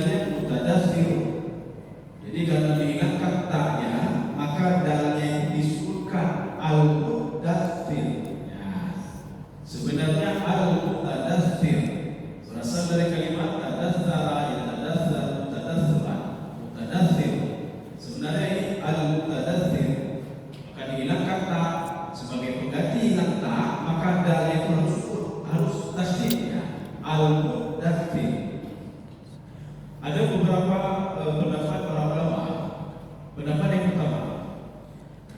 istilahnya mutadathir. Jadi karena dihilangkan taknya, maka dalnya disebutkan al-mudaththir. Ya. Sebenarnya al-mutadaththir berasal dari kalimat tadaththara, yatadaththar, mutadaththira, mutadaththir. Sebenarnya ini al-mutadaththir. Maka dihilangkan tak sebagai pengganti hilang tak, maka dalnya itu harus tasydid, ya. Al-mudaththir. Ada beberapa pendapat para ulama. Pendapat yang pertama,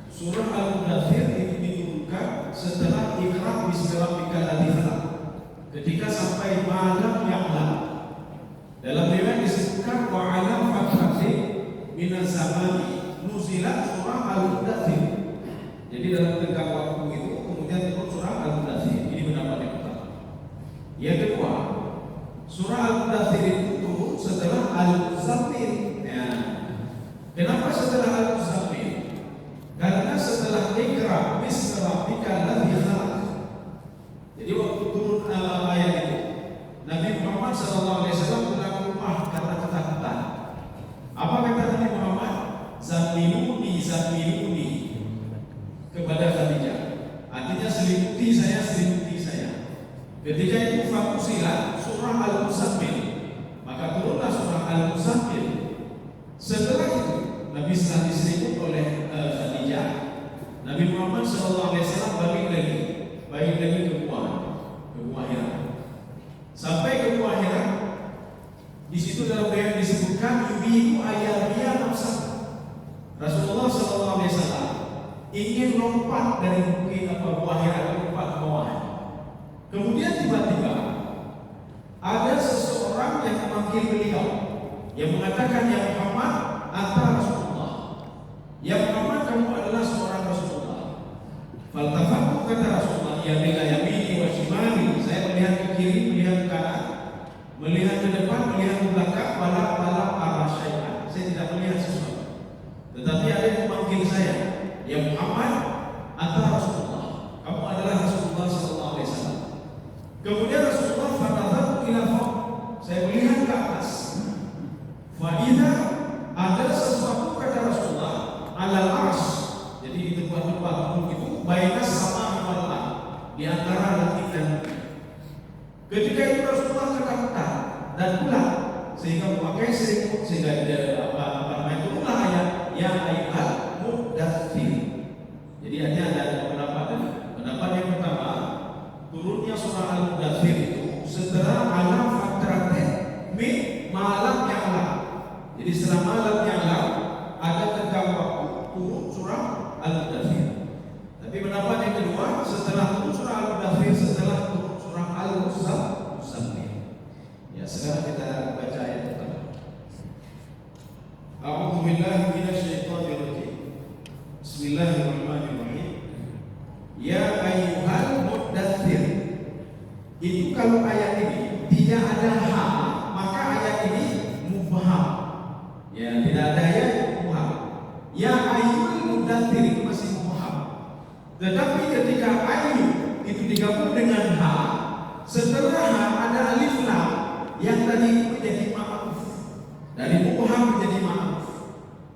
surah Al-Mudaththir itu diturunkan setelah Iqra bismi rabbikal ladzi khalaq, ketika sampai malam ya'lam. Dalam riwayat disebutkan wa 'ala fatratin minaz zamani nuzilat surah Al-Mudaththir. Jadi dalam tenggang waktu itu kemudian turun surah Al-Mudaththir. Ini pendapat yang pertama. Yang kedua, surah Al-Mudaththir itu turun setelah Al-Muzammil. Ya. Kenapa setelah Al-Muzammil? Karena setelah Iqra bismi rabbikal ladzi khalaq. Jadi waktu turun ayat itu, Nabi Muhammad SAW pulang rumah karena ketakutan. Apa kata Nabi Muhammad? Zammiluni, zammiluni, kepada Khadijah. Artinya selimuti saya, selimuti saya. Ketika itu fakusilah surah Al-Muzammil, maka turunlah surah Al-Muzammil. Setelah itu Nabi setelah diselimut oleh Khadijah, Nabi Muhammad SAW balik lagi ke Gua Hira. Sampai ke Gua Hira, di situ dalam riwayat disebutkan yubiku ayariya nafsah. Rasulullah SAW ingin lompat dari bukit Gua Hira, lompat ke bawah. Kemudian tiba-tiba ada seseorang yang memanggil beliau, yang mengatakan, ya Muhammad, anta Rasulullah. Ya Muhammad, kamu adalah seorang Rasulullah. Faltafatu, kata Rasulullah, ya bila yamini wa shimali. Saya melihat ke kiri, melihat ke kanan, melihat ke depan, melihat ke belakang, balap arah syaitan. Saya tidak melihat sesuatu. Tetapi ada yang memanggil saya, ya Muhammad, anta Rasulullah. Kamu adalah Rasulullah SAW. Kemudian Rasulullah fanadhatu ila fawq. Saya melihat ke atas. Fa'idha, ada sesuatu, kata Rasulullah, alal arsy. Jadi di tempat-tempat itu bainas sama wal ardh, di antara langit dan bumi. Ketika itu Rasulullah ketakutan dan pulang, sehingga memakai selimut, sehingga turunlah ayat ya ayyuhal mudaththir. Jadi ada pendapat tadi. Pendapat yang pertama, turunnya surah Al-Mudaththir itu setelah alam fatratin min malam ya'lam. Jadi setelah malam ya'lam ada tenggang waktu turun surah Al-Mudaththir. Tapi pendapat yang kedua, setelah turun surah Al-Mudaththir, setelah turun surah Al-Muzammil. Ya, sekarang kita baca ayat pertama. A'udzu billahi minasyaitonir rajim. Bismillahirrahmanirrahim. Ya ayyuhal mudaththir. Itu kalau ayat ini tidak ada ha, maka ayat ini mubham. Ya, tidak ada ayat mubham. Ya ayyuhal mudaththir itu masih mubham. Tetapi ketika ayyu itu digabung dengan ha, setelah ha ada alif lam yang tadi itu menjadi ma'ruf. Dari mubham menjadi ma'ruf.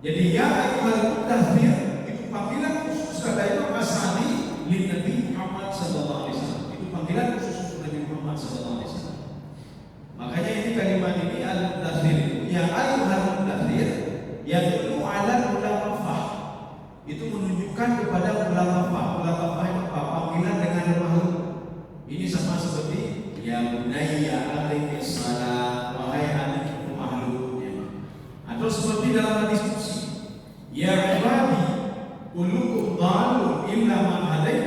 Jadi ya ayyuhal mudaththir itu panggilan khusus, kata Imam As-Sa'di, lin Nabi Muhammad sallallahu alaihi wasallam. Itu panggilan khusus untuk Nabi Muhammad sallallahu alaihi wasallam. Makanya ini kalimat ini al-mudaththir itu ya ayyuhal mudaththir yadullu ala mulamafah. Itu menunjukkan kepada mulamafah. Mulamafah itu apa? Panggilan dengan makhluk. Ini sama seperti ya bunayya aqimi shalah, wahai anakku makhluk. Atau seperti dalam diskusi, ya ibadi kullukum dhalun illa man hadait.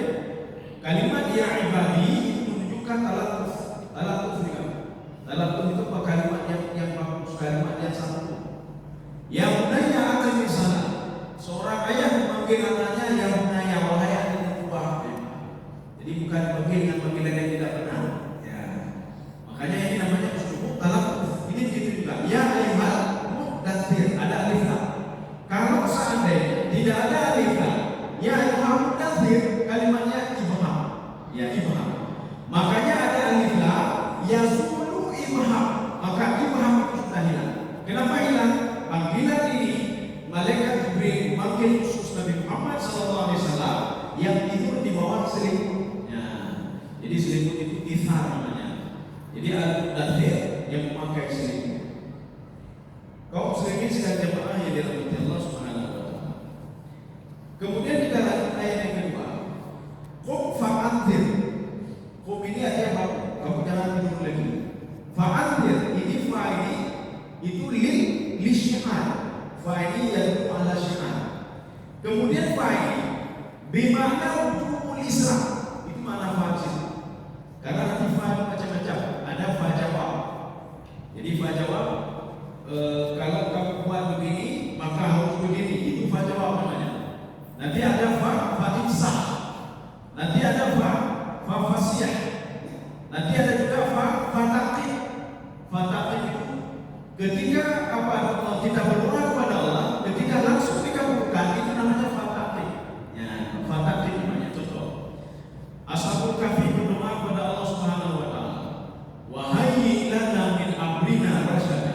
Kalimat ya ibadi itu menunjukkan talaquf. Talaquf itu kalimat yang bagus, kalimat yang satu. Ya bunayya aqimi shalah. Seorang ayah memanggil anaknya ya bunayya, wahai anakku bahagia. Jadi bukan panggil dengan panggilan yang tidak benar. Ya. Makanya ini namanya uslub talaquf. Ini begitu juga. Ya ayyuhal mudaththir, ada alif lam. Kalau seandainya tidak ada alif lam, ya ayyuhal mudaththir, kalimatnya ibham. Ya ibham. Makanya ada alif lam yazulu ibham. Maka ibham itu sudah hilang. sebagian khusus Nabi Muhammad SAW yang tidur di bawah selimutnya. Jadi selimut itu ithar namanya. Jadi al-mudaththir yang memakai selimut. Kaum muslimin sekalian jemaah yang dirahmati Allah Subhanahu wa taala. Kemudian kita lanjut ayat yang kedua. Qum fa'anzir. Qum ini artinya bangun. Kamu jangan tidur lagi. Fa'anzir ini fa ini itu li syiar. Fa ini yaitu ala syiar. Kemudian fa ini bimana wujubul isra. Itu makna fa'il. Karena nanti fa macam-macam. Ada fa jawab. Jadi fa jawab kalau kamu buat begini maka harus begini. Itu fa jawab namanya. Nanti ada fa insah. Nanti ada fa fasiyah. Nanti ada juga fa taqib. Fa taqib itu ketika kita berdoa kepada Allah, ketika langsung dikabulkan itu namanya fa taqib. Ya, fa taqib namanya. Contoh. Ashabul Kahfi berdoa kepada Allah Subhanahu wa taala. Wa hayyi lana min amrina rasyada.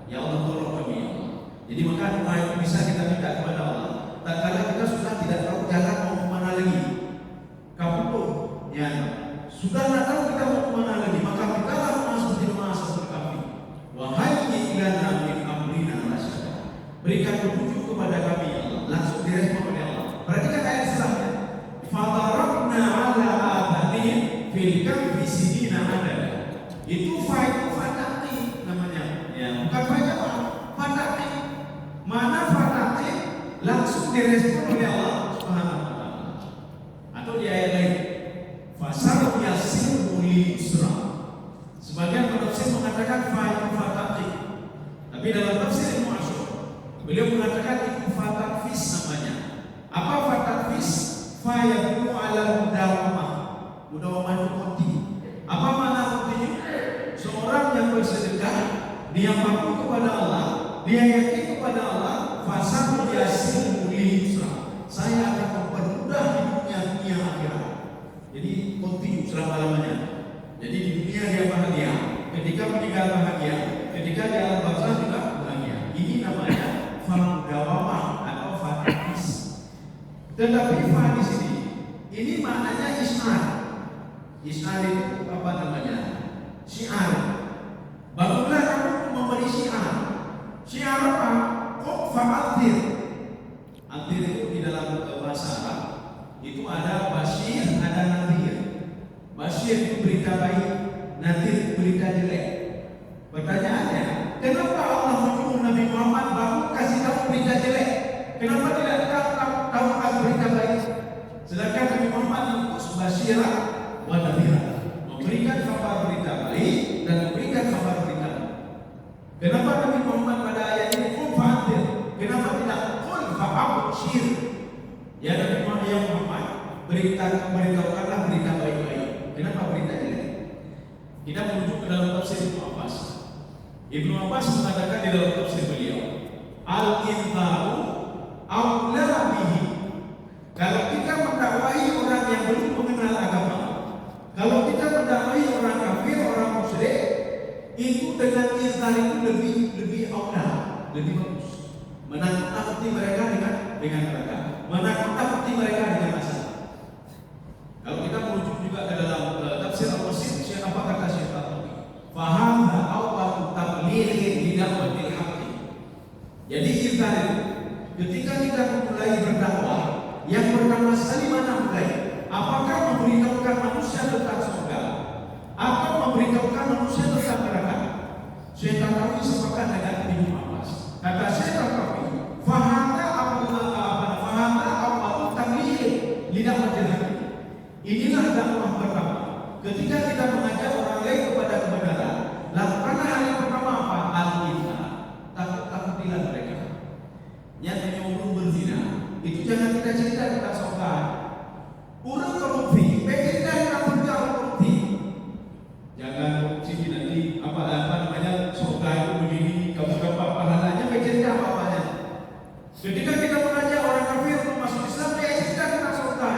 Ya Allah tolong kami ya Allah. Jadi maka doa itu bisa kita minta kepada Allah. Tatkala kita sudah tidak tahu jalan mau kemana lagi. Kabur, ya. Sudah tidak tahu kita mau kemana lagi, maka kita doa seperti doa Ashabul Kahfi. Wa hayyi lana min amrina rasyada. Berikan petunjuk kepada kami ya Allah. Langsung direspon oleh Allah. Perhatikan ayat selanjutnya. Fadarabna ala adhanihim fil kahfi sinina adada. Itu fataqi namanya. Ya, bukan fataqi. Mana fataqi langsung direspon oleh Allah Subhanahu wa taala. Atau di ayat lain, fasar yasiru li yusra. Sebagian penafsir mengatakan fataqi. Tapi dalam tafsir Ibnu Asyur beliau mengatakan itu fataqfis namanya. Apa fataqfis? Fa yakunu ala mudawamah. Mudawamah itu konti. Apa makna kontinya? Seorang yang bersedekah, dia mampu kepada Allah, dia yakin kepada Allah, fasal yasiru li yusra. Saya akan mempermudah hidupnya akhirat. Jadi kontinu selama-lamanya. Jadi di dunia dia bahagia, ketika meninggal bahagia, ketika di alam barzakh juga bahagia. Ini namanya famudawamah atau fatihis. Tetapi fa di sini ini maknanya isnar. Isnar itu apa namanya? Syiar. Bangunlah kamu memberi syiar. Syiar apa? Qum fa'anzir. Anzir itu di dalam bahasa Arab itu ada basyir, ada nadhir. Basyir itu berita baik, nadhir berita jelek. Pertanyaannya, kenapa Allah menyuruh Nabi Muhammad bangun kasih tahu berita jelek? Kenapa tidak tahu berita baik? Sedangkan Nabi Muhammad diutus basyirah wa nadhirah, memberikan kabar berita baik dan memberikan kabar berita baik. Kenapa Nabi Muhammad pada ayat ini qum fa'anzir? Kenapa tidak qul fa'abshir? Ya Nabi Muhammad beritahukanlah berita baik-baik. Kenapa berita jelek? Kita merujuk ke dalam tafsir Ibnu Abbas. Ibnu Abbas mengatakan di dalam tafsir beliau, al-inzaru aula bihi. Kalau kita mendakwahi orang yang belum mengenal agama, kalau kita mendakwahi orang kafir, orang musyrik, itu dengan izhar itu lebih aula, lebih bagus. Menakut-nakuti mereka dengan neraka, menakut-nakuti mereka dengan azab. Kalau kita merujuk juga ke dalam tafsir Al-Wasit, apa kata Syekh Al-Albani? Faham awal tablighi bid'atil haqqi. Jadi izhar itu ketika kita memulai berdakwah, yang pertama sekali mana mulai? Apakah memberitahukan manusia tentang surga atau memberitahukan manusia tentang neraka? Syekh Al-Albani sepakat dengan Ibnu Abbas. Kata Syekh Al-Albani, fahada awal tablighi bid'atil haqqi. Inilah dakwah pertama. Ketika kita mengajak orang lain kepada kebenaran, lakukanlah hal yang pertama apa? Al-izhar. Takut-takutilah mereka. Yang menyuruh berzina, itu jangan kita cerita tentang surga. Urang korupsi, cerita tentang surga korupsi. Jangan korupsi nanti apa namanya surga itu begini, kamu dapat pahalanya, cerita apa-apanya. Ketika kita mengajak orang kafir untuk masuk Islam, cerita tentang surga,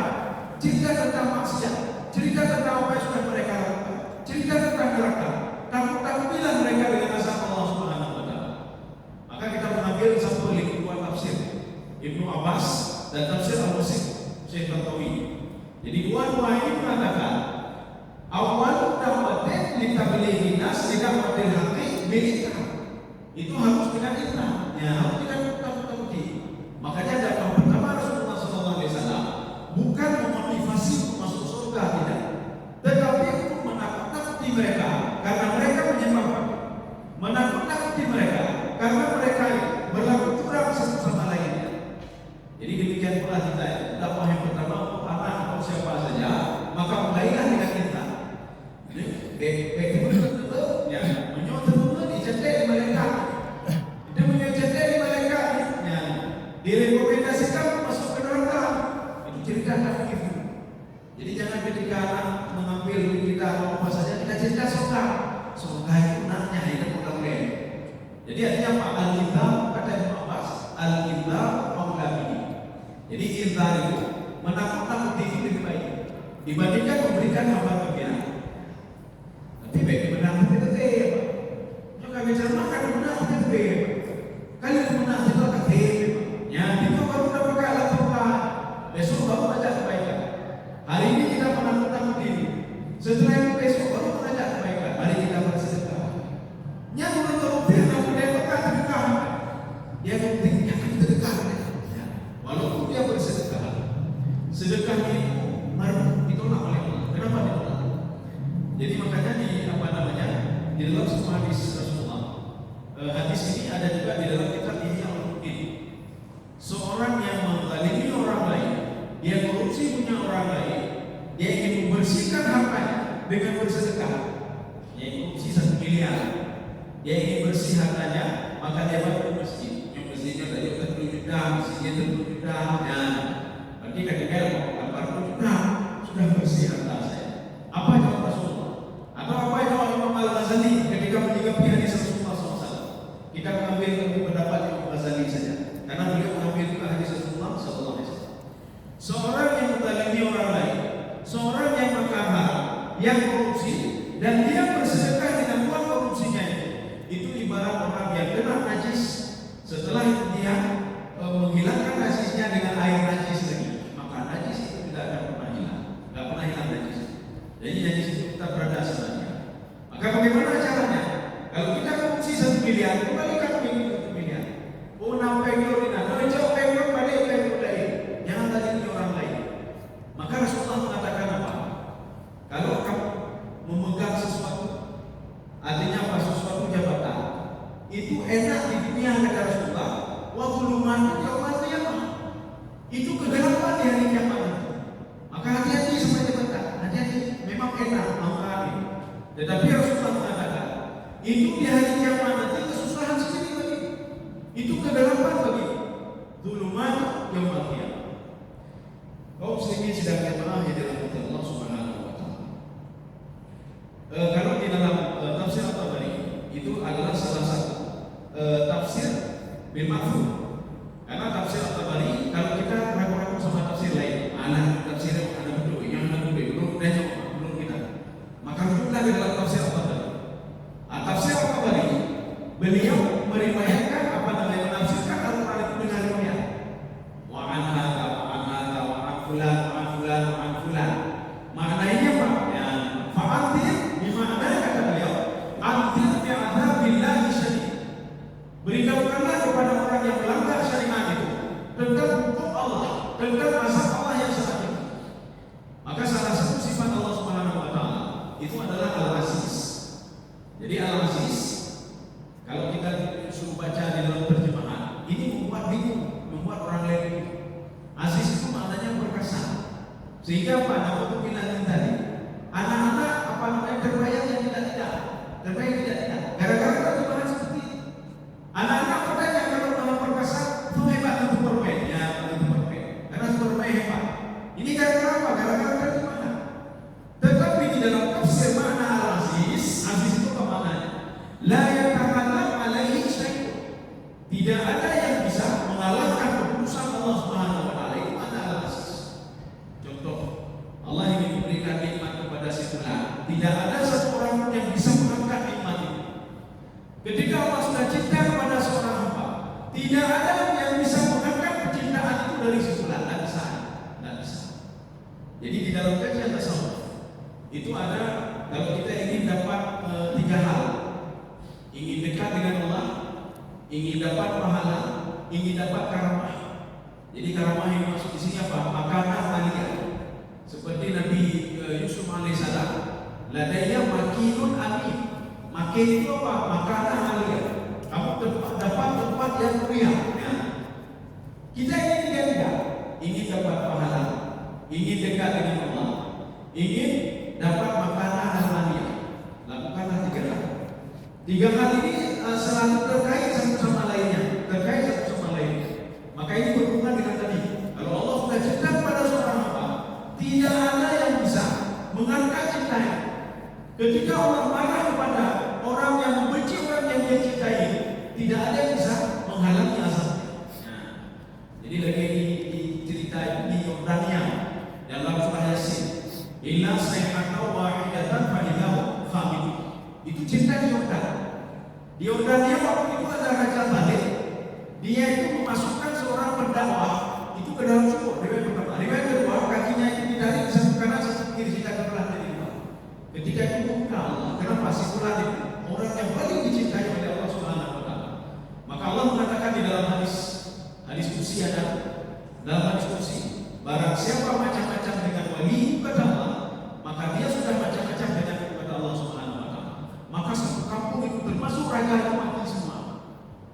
cerita tentang maksiat, cerita tentang apa yang sudah mereka lakukan, cerita tentang neraka. Takut-takutilah mereka dengan azab Allah Subhanahu wa taala. Maka kita mengambil satu link dua tafsir. Ibnu Abbas dan tafsir Al-Wasit Syekh Tantawi. Jadi dua-dua ini mengatakan awal da'watin li tablighin nas li da'watil haqqi bil iqrar. Itu harus dengan iqrar. Ya, harus dengan tauhid. Makanya dakwah pertama Rasulullah SAW bukan memotivasi untuk masuk surga, tidak, tetapi untuk menakut-nakuti mereka karena mereka menyembah patung, menakut-nakuti mereka karena mereka berlaku curang satu sama lainnya. Jadi demikian pula kita dakwah yang pertama untuk anak atau siapa saja, maka mulailah dengan kita. Ya, menyuruh dicetek mereka, itu mencetek mereka, ya, direkomendasikan masuk ke neraka. Itu cerita begitu. Jadi jangan ketika anak mengambil kita apa saja kita cerita surga. Surga itu naknya itu bukan boleh. Jadi artinya apa? Al-Inzar kata Ibnu Abbas, Al-Inzar maulabi. Jadi inzar itu menakut-nakuti itu lebih baik dibandingkan memberikan kabar gembira. Tapi baik benar itu tetap. Juga bicara makan benar tetap. Kali benar itu tetap. Ya, itu baru dapat kalah Tuhan. Besok baru baca kebaikan. Hari ini kita menakut-nakuti. Setelah itu besok baru baca kebaikan. Mari kita bersedekah. Yang menurut dia aku dapat sedekah. Dia pentingnya kita sedekah. Walaupun dia bersedekah, sedekahnya itu ditolak oleh Allah. Kenapa ditolak? Jadi makanya di dalam semua hadis Rasulullah, hadis ini ada juga di dalam kitab Ihya Ulumuddin. Seorang yang menzalimi orang lain, dia korupsi punya orang lain, dia ingin membersihkan hartanya dengan bersedekah. Dia korupsi 1 miliar, dia ingin bersih hartanya, maka dia bangun masjid. Masjidnya tadi 10 juta, masjidnya 10 juta, ya. Berarti ketika mau 40 juta sudah bersih harta saya. Apa jawab Rasulullah? Atau apa jawab Imam Al-Ghazali ketika menyikapi hadis Rasulullah SAW? Kita mengambil pendapat Imam Al-Ghazali saja, karena beliau mengambil juga hadis Rasulullah SAW. Seorang yang menzalimi orang lain, seorang yang makar, yang korupsi, dan dia bersedekah dengan uang korupsinya itu ibarat orang yang kena najis. Setelah itu dia menghilangkan najisnya dengan air najis lagi, maka najis itu tidak akan pernah hilang, tidak pernah hilang najis. Jadi najis itu tetap berada sebenarnya. Maka bagaimana caranya? Kalau kita korupsi 1 miliar, kembalikan 1 miliar. Oh, nampak ini, nah, jauh pengen balik lain. Jangan tadi orang lain. Maka Rasulullah mengatakan apa? Kalau kamu memegang sesuatu, artinya apa? Sesuatu jabatan. Itu enak di dunia kata Rasulullah. Wa zulumatu yaumil qiyamah. Itu kegelapan di hari kiamat. Maka hati-hati sama jabatan. Hati-hati, memang enak mengalami. Tetapi Rasulullah mengatakan, itu di hari kiamat nanti kesusahan sendiri bagi. Itu kegelapan bagi. Zulumatu yaumil qiyamah. Kaum muslimin sedang jamaah di dalam Allah Subhanahu wa taala. Kalau di dalam tafsir At-Tabari itu adalah salah satu tafsir bil ma'thur. Karena tafsir At-Tabari kalau kita ragu-ragu sama tafsir lain, tafsir yang ada betul, yang ada belum kita. Maka rujuklah ke dalam tafsir At-Tabari. Tafsir At-Tabari beliau meriwayatkan menafsirkan Al-Qur'an itu dengan riwayat. Wa an hadza wa an hadza wa an fulan wa an fulan wa an fulan. Maknanya apa? Ya, fa'atir bimana kata beliau, antir bi'adzabillahi syadid. Beritahukanlah kepada orang yang melanggar syariat itu tentang hukum Allah, tentang azab Allah yang sangat pedih. Maka salah satu sifat Allah Subhanahu wa taala itu adalah Al-Aziz. Jadi Al-Aziz kalau kita suruh baca di dalam terjemahan, ini membuat bingung, membuat orang lain bingung. Aziz itu maknanya perkasa. Sehingga apa? Nama pemilihan tadi, anak-anak apa namanya terbayang yang tidak, terbayang tidak. Gara-gara terjemahan seperti itu. Anak-anak katanya kalau dalam perkasa itu hebat untuk bermain, ya untuk bermain. Karena bermain hebat. Ini gara-gara apa? Gara-gara terjemahan. Tetapi di dalam tafsir makna Al-Aziz, Aziz itu apa maknanya? La yatakallam alaihi syai'un. Tidak ada yang bisa mengalahkan keputusan Allah Subhanahu wa taala. Itu makna Al-Aziz. Contoh, Allah ingin memberikan nikmat kepada si fulan. Tidak ada satu orang pun yang bisa mengangkat nikmat itu. Ketika Allah sudah cinta kepada seorang hamba, tidak ada yang bisa mengangkat kecintaan itu dalam kajian tasawuf itu ada, kalau kita ingin dapat tiga hal, ingin dekat dengan Allah, ingin dapat pahala, ingin dapat karamah. Jadi karamah yang masuk di sini apa? Makanan aliyah. Seperti Nabi Yusuf alaihissalam, ladaiya makinun amin. Makin itu apa? Makanan aliyah. Kamu dapat tempat yang mulia. Ya. Kita ingin tiga-tiga, ingin dapat pahala, ingin dekat dengan Allah, ingin dapat makanan aliyah. Lakukanlah tiga hal. Tiga hal ini selalu terkait satu sama lainnya, terkait satu sama lainnya. Maka ini berhubungan dengan tadi. Kalau Allah sudah cinta kepada seorang hamba, tidak ada yang bisa mengangkat cintanya. Ketika Allah marah kepada orang yang membenci orang yang dia cintai, tidak ada yang bisa menghalangi azabnya. Nah, jadi lagi di cerita di Yordania dalam surah Yasin, illa sayhatan wahidatan fa'idahum khamidun. Itu cerita di Yordan. Di Yordania waktu itu ada Raja Balik. Dia itu memasukkan seorang pendakwah itu ke dalam sumur. Riwayat pertama. Riwayat kedua, kakinya itu ditarik satu kanan satu kiri sehingga kebelah dari bawah. Ketika itu buka Allah, kenapa si fulan itu orang yang paling dicintai oleh Allah Subhanahu wa taala. Maka Allah mengatakan di dalam hadis kursi ada, dalam hadis kursi, barang siapa macam-macam dengan wali kepada Allah, maka dia sudah macam-macam dengan kepada Allah Subhanahu wa taala. Maka satu kampung itu termasuk raja yang mati semua.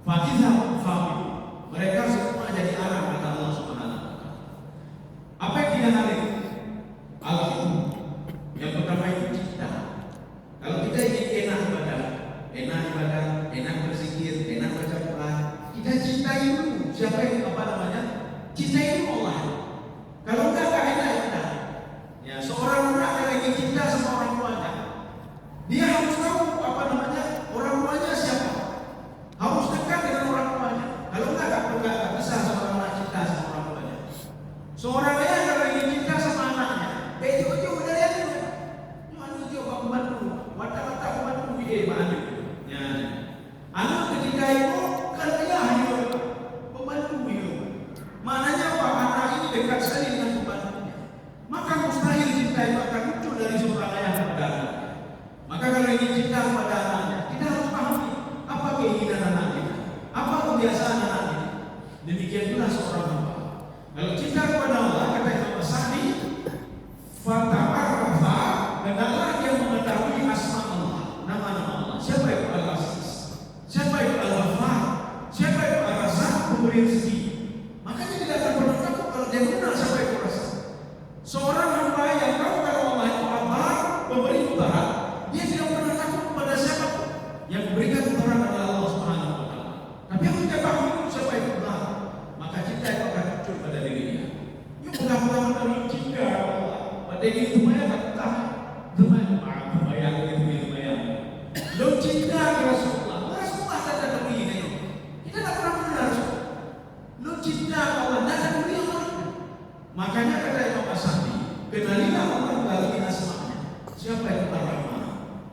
Fa'idahum khamidun. Mereka semua jadi arah kata Allah Subhanahu wa taala. Apa yang tidak hari? Al-Hum. Yang pertama itu cinta. Kalau kita ingin enak ibadah, enak berzikir, enak baca Quran, kita cintai dulu. Siapa yang cintai dulu Allah. Kalau enggak enak kita. Ya, seorang anak yang ingin cinta sama orang tuanya, dia harus tahu orang tuanya siapa. Harus dekat dengan orang tuanya. Kalau enggak bisa seorang anak cinta sama orang tuanya. Seorang ayah kalau ingin cinta sama anaknya, itu udah lihat itu. Anu coba pembantu, mata-mata pembantu mana? Ya. Anak ketika itu kan ayah itu pembantu itu. Maknanya apa? Anak ini dekat sekali dengan pembantunya. Maka mustahil cinta itu akan muncul dari seorang ayah kepada anak. Maka kalau ingin cinta kepada anaknya, kita harus pahami apa keinginan anak kita, apa kebiasaan anak kita. Demikian pula seorang hamba. Kalau cinta kepada Allah, kata Imam Sa'di, fata'arrafa, hendaklah dia mengetahui asma Allah, nama-nama Allah. Siapa itu Al-Aziz? Siapa itu Al-Ghafar? Siapa itu Ar-Razzaq, pemberi rezeki? Makanya tidak akan pernah takut kalau dia kenal siapa itu Ar-Razzaq. Seorang hamba yang tahu kalau Allah itu Al-Ghafar, pemberi kebahagiaan, dia tidak pernah takut kepada siapa yang memberikan kebenaran adalah Allah Subhanahu wa taala. Tapi yang kita tahu siapa itu Allah, maka cinta itu akan muncul pada dirinya. Yuk mudah-mudahan dari cinta Allah pada diri semuanya tak tahu. Lumayan. Lo cinta Rasulullah. Rasulullah tak ada beri ini. Kita tak pernah benar. Lo cinta Allah, tak ada beri Allah. Makanya kata Imam Sa'di, kenalilah Allah melalui asma'nya. Siapa itu Ar-Rahman?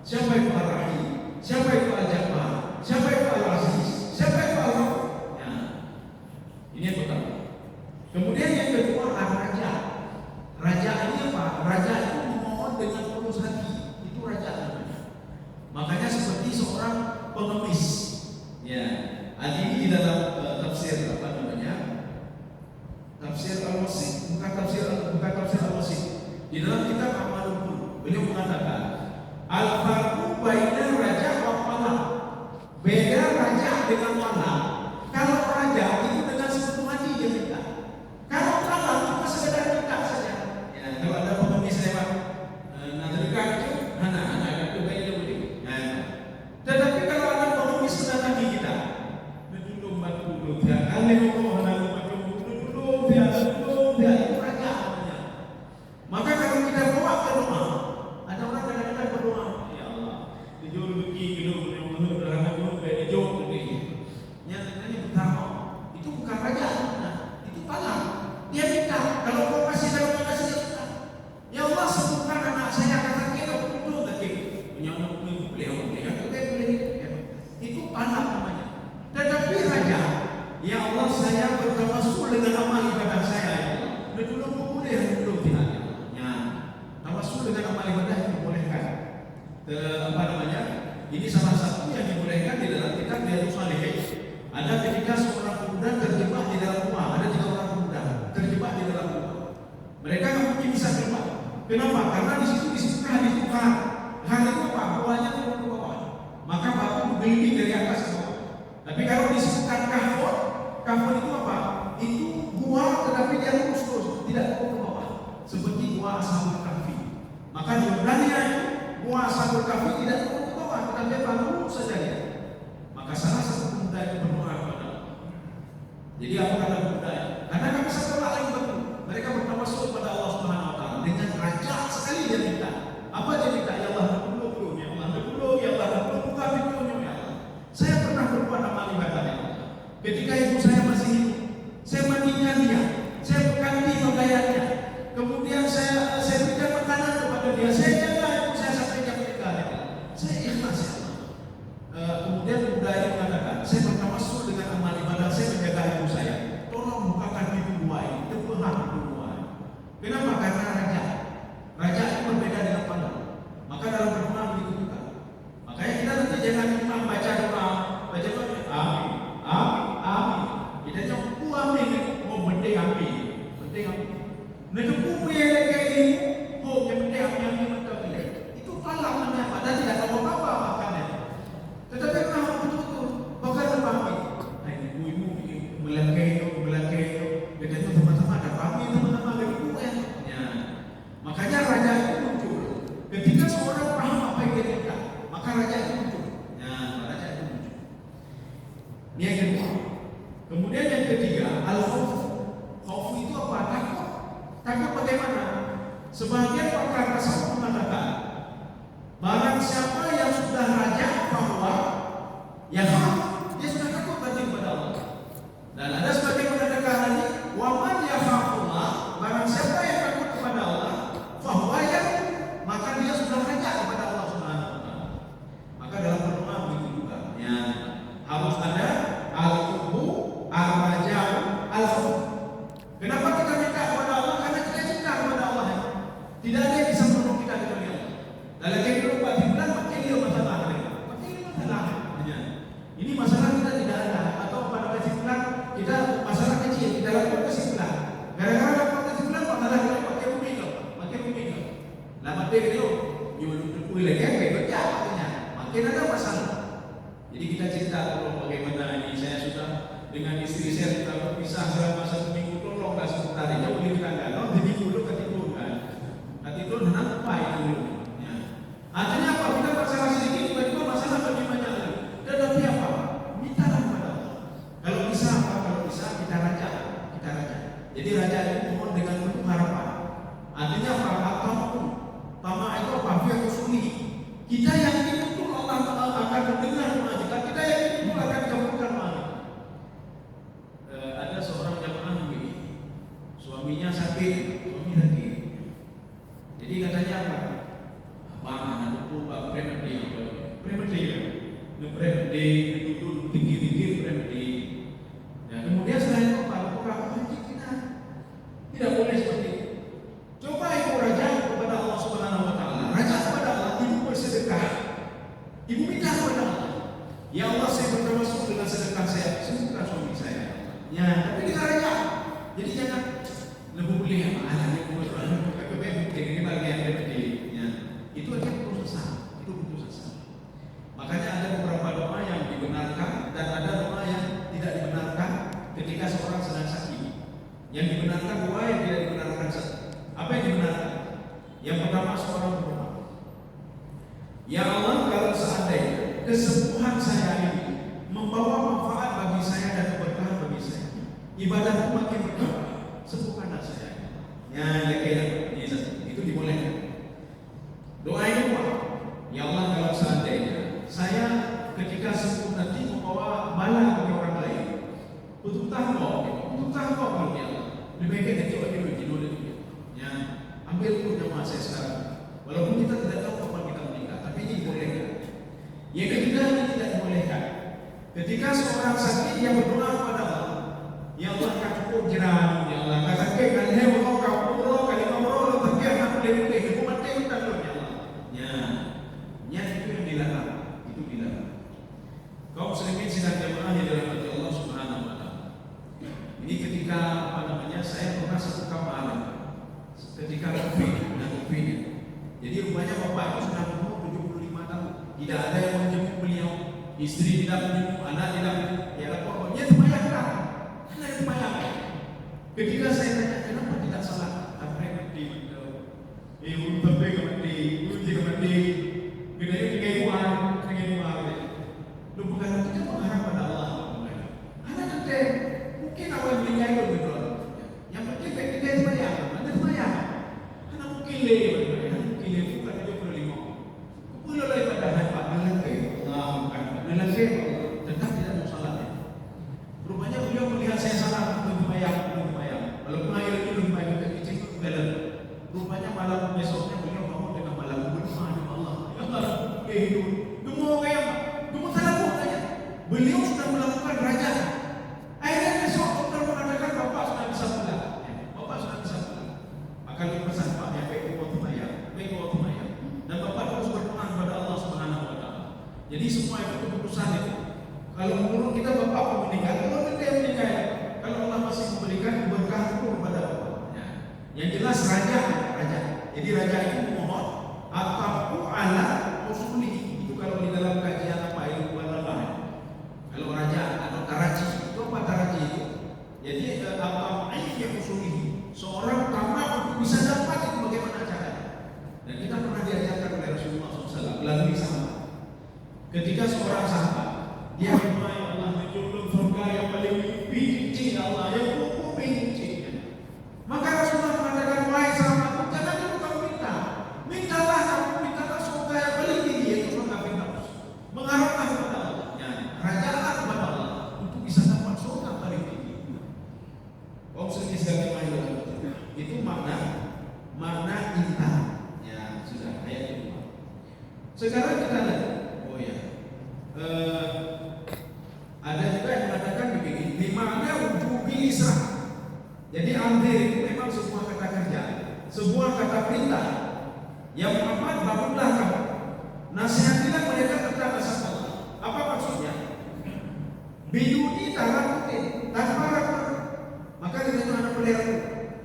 Siapa itu Ar-Rahim? Siapa itu Al-Jabbar? Siapa itu Al-Aziz? Siapa itu Al-Ghafur? Ya. Ini yang pertama. Kemudian yang kedua Ar-Raja. Raja ini apa? Raja itu memohon dengan tulus hati. Itu raja namanya. Makanya seperti seorang pengemis. Ya. Ini di dalam tafsir Tafsir Al-Wasit, bukan tafsir Al-Wasit. Di dalam kitab Amalul Qulub, beliau mengatakan al-farqu baina raja wa talab. Beda raja dengan talab. Kalau raja itu dengan sepenuh hati dia minta. Kalau talab cuma sekedar minta saja. Ya, kalau ada pengemis lewat dekat itu, anak itu baik dia boleh. Tetapi kalau ada pengemis mendatangi kita, menjulung batu dia kali ngomong dia itu raja namanya. Maka kalau kita bawa ke rumah, ada orang kadang-kadang berdoa, ya Allah, dijauh begini gitu, menurut derana dulu kayak dijauh begini. Nyatanya betapa itu bukan raja, itu palang. Dia minta, kalau kau kasih dia minta. Ya Allah, sembuhkan anak saya kata kita betul lagi. Punya beliau, itu palang namanya. Tetapi raja, ya Allah, saya bertawassul dengan amal ibadah saya. Belum boleh belum tidak. Ya. Ini salah satu yang dibolehkan di dalam kitab Riyadhus Shalihin. Ada ketika seorang pemuda terjebak di dalam rumah, ada 3 orang pemuda terjebak di dalam rumah. Mereka nggak mungkin bisa keluar. Kenapa? Karena di situ disebutkan hadis Tuhan. Hari itu apa? Buahnya turun ke bawah. Maka batu bergelinding dari atas ke bawah. Tapi kalau disebutkan kahfon, kahfon itu apa? Itu buah tetapi dia lurus terus, tidak turun ke bawah. Seperti buah Ashabul Kahfi. Maka jumlahnya itu buah Ashabul Kahfi tidak turun ke bawah, tetapi apa? Lurus saja dia. Maka salah satu pemuda itu berdoa kepada Allah. Jadi apa kata pemuda? Karena kami bisa tolak lagi betul. Mereka bertawassul kepada Allah Subhanahu Wa Taala dengan raja sekali dia minta. Apa dia minta? Ya Allah, dulu ya Allah, dulu ya Allah, dulu buka pintunya ya Allah. Saya pernah berbuat amal ibadah ya Allah. Ketika ibu saya masih hidup, saya mandikan dia, saya ganti pakaiannya, kemudian saya berikan makanan kepada dia, saya jaga ibu saya sampai dia menikah ya Allah. Saya ikhlas ya Allah. Kemudian pemuda ini mengatakan, saya bertawassul dengan amal ibadah saya menjaga ibu saya. Tolong bukakan pintu dua ini, terbuka pintu dua. Kenapa? Karena raja itu berbeda dengan pandang. Maka dalam berdoa begitu juga. Makanya kita nanti jangan cuma baca doa, amin, amin, amin. Kita cuma amin, mau penting amin, penting amin. Neduku yang kayak ini, mau yang penting amin betul. Itu kalah namanya, padahal tidak tahu apa makannya. Tetapi kalau betul-betul bahkan amin. Nah ibu-ibu melangkai itu, katanya teman-teman ada amin, teman-teman ada ibu ya. Makanya raja itu muncul. Ketika seorang paham apa yang dia minta, maka raja itu muncul. Raja itu muncul. Ini yang kedua. Kemudian yang ketiga, al-khawf. Khawf itu apa? Takut. Takut bagaimana? Sebagian pakar tasawuf mengatakan, barang siapa yang sudah raja bahwa ya dia sudah takut berarti kepada Allah. Dan ada sebagian mengatakan lagi, waman ya khafullah, barang siapa yang takut kepada Allah, bahwa maka dia sudah raja kepada Allah Subhanahu Wa Taala. Maka dalam berdoa begitu juga. Ya, harus ada al-hubbu, al-raja'u, al-khawf. Kenapa kita minta kepada Allah? Karena kita cinta kepada Allah. Tidak ada yang bisa menolong kita kecuali Allah. Dalam kehidupan Pak Timbulan, makin dia masalah. Makin dia masalah. Ini masalah kita tidak ada. Atau pada kesimpulan kita masalah kecil, kita lakukan kesimpulan. Gara-gara lakukan kesimpulan, masalah kita makin rumit. Lama dia itu nyuruh lagi kayak kerja katanya. Makin ada masalah. Jadi kita cerita tolong bagaimana ini saya sudah dengan istri saya kita berpisah selama 1 minggu, tolonglah sebentar ya boleh tanggal. Kalau jadi dulu ketidur kan. Ketidur kenapa itu? Ya. Artinya apa? Kita masalah sedikit tiba-tiba masalah lebih banyak lagi. Tetapi apa? Minta kepada Allah. Kalau bisa apa? Kalau bisa kita raja. Jadi raja itu mohon dengan penuh harapan. Artinya apa? Apapun. Tamak itu apa? Biar usuli. Kita yakin betul Allah akan mendengar doa kita. Kita yakin betul akan dikabulkan doa. Ada seorang jamaah begini, suaminya sakit. Jadi katanya apa? Anak itu premedi duduk tinggi premedi. Ya, kemudian setelah itu orang kita tidak boleh seperti itu. Coba ibu raja kepada Allah Subhanahu Wa Taala, raja kepada Allah, ibu bersedekah, ibu minta kepada Allah, ya Allah saya bertawassul dengan sedekah saya, sembuhkan suami saya. Ya, tapi kita raja, jadi jangan lebih boleh apa anaknya ini bagian dari ya, itu aja putus asa, Makanya ada beberapa doa yang dibenarkan dan ada doa yang tidak dibenarkan ketika seorang sedang sakit. Yang dibenarkan doa yang tidak dibenarkan apa yang dibenarkan? Yang pertama seorang berdoa, ya Allah kalau seandainya kesembuhan saya ini membawa manfaat bagi saya dan keberkahan bagi saya, ibadahku makin bertambah, sembuhkanlah saya. Ya kayak itu dibolehkan. Doa yang kedua, ya Allah kalau seandainya saya ketika sembuh nanti membawa bala bagi orang lain, butuh tahap kalau ya Allah, lebih baik kita coba dulu. Ya, ambil dulu nyawa saya sekarang. Walaupun kita tidak tahu kapan kita menikah, tapi ini dibolehkan. Yang ketiga ini tidak dibolehkan. Ketika seorang sakit yang berdoa kepada Allah, ya Allah kapur jiran, ya Allah katakan kan mau kapur kali ngobrol tapi aku lebih hukuman itu kan ya Allah. Ya itu yang dilarang. Itu istri tidak minum, anak tidak minum, ya pokoknya semayangkan. Karena semayangkan. Ketika saya tanya kenapa tidak salat, apa yang mati? Ibu tapi mati, ibu juga mati. Kita ini kayak uang. Lu bukan kita mengharap pada Allah. Anak kita mungkin awal meninggal itu betul. Yang penting kita semayang, mana semayang? Karena mungkin bukan 25. Kumpul lagi pada hadapan lelaki tetap tidak mau salat. Rupanya beliau melihat saya salah belum bayar. Walaupun air itu belum bayar kecil itu dalam. Rupanya malam besoknya beliau bangun dengan malam berdoa kepada Allah. Ya Allah, hidup. Gemuk kayak gemuk salah aja. Beliau sudah melakukan raja. Akhirnya besok dokter mengatakan bapak sudah bisa pulang. Maka dia pesan Pak ya baik waktu bayar. Dan bapak terus berdoa kepada Allah Subhanahu Wa Taala. Jadi semua itu keputusan itu. Kalau menurut kita bapak pun meninggal, kalau kita meninggal, kalau Allah masih memberikan berkah itu kepada bapak. Ya. Yang jelas raja. Jadi raja itu memohon ataku ala usuli. Itu kalau di dalam kajian apa ilmu balagah. Kalau raja atau taraji itu apa taraji itu? Jadi apa ayat usuli. Seorang tamak untuk bisa dapat itu bagaimana caranya? Dan kita pernah diajarkan oleh Rasulullah SAW melalui sahabat. Ketika seorang sahabat dia berdoa ya Allah menjulur surga yang paling benci Allah yang hukum benci. Maka Rasulullah mengatakan wahai sahabat jangan dulu kamu mintalah surga yang paling tinggi yaitu surga Firdaus. Mengharapkan kepada Allah, rajalah kepada Allah untuk bisa dapat surga paling tinggi. Om sedih sekali itu makna indah. Ya sudah ayat kedua. Sekarang kita lihat. Oh ya. Ada juga yang mengatakan begini, di mana wujubi isra. Jadi amdir itu memang sebuah kata kerja, sebuah kata perintah. Yang Muhammad bangunlah kamu, nasihatilah mereka tentang asal Allah. Apa maksudnya? Biduni tarakutin tanpa ragu. Maka kita anak pelera